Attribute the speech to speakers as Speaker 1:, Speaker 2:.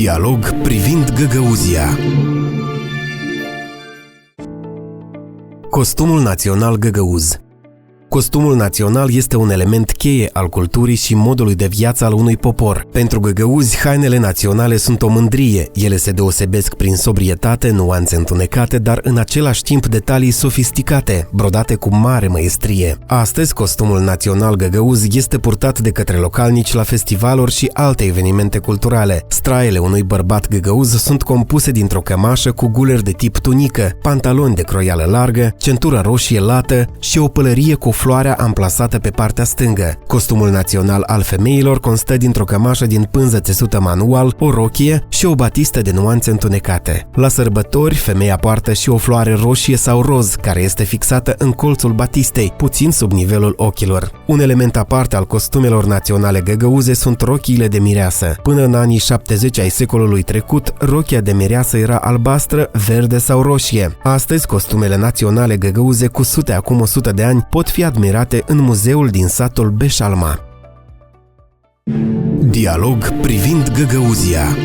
Speaker 1: Dialog privind Găgăuzia. Costumul național găgăuz. Costumul național este un element cheie al culturii și modului de viață al unui popor. Pentru găgăuzi, hainele naționale sunt o mândrie. Ele se deosebesc prin sobrietate, nuanțe întunecate, dar în același timp detalii sofisticate, brodate cu mare măestrie. Astăzi, costumul național găgăuz este purtat de către localnici la festivaluri și alte evenimente culturale. Straiele unui bărbat găgăuz sunt compuse dintr-o cămașă cu guler de tip tunică, pantaloni de croială largă, centură roșie lată și o pălărie cu floarea amplasată pe partea stângă. Costumul național al femeilor constă dintr-o cămașă din pânză țesută manual, o rochie și o batistă de nuanțe întunecate. La sărbători, femeia poartă și o floare roșie sau roz, care este fixată în colțul batistei, puțin sub nivelul ochilor. Un element aparte al costumelor naționale găgăuze sunt rochiile de mireasă. Până în anii 70 ai secolului trecut, rochia de mireasă era albastră, verde sau roșie. Astăzi, costumele naționale găgăuze cusute acum 100 de ani pot fi admirate în muzeul din satul Beșalma. Dialog privind Găgăuzia.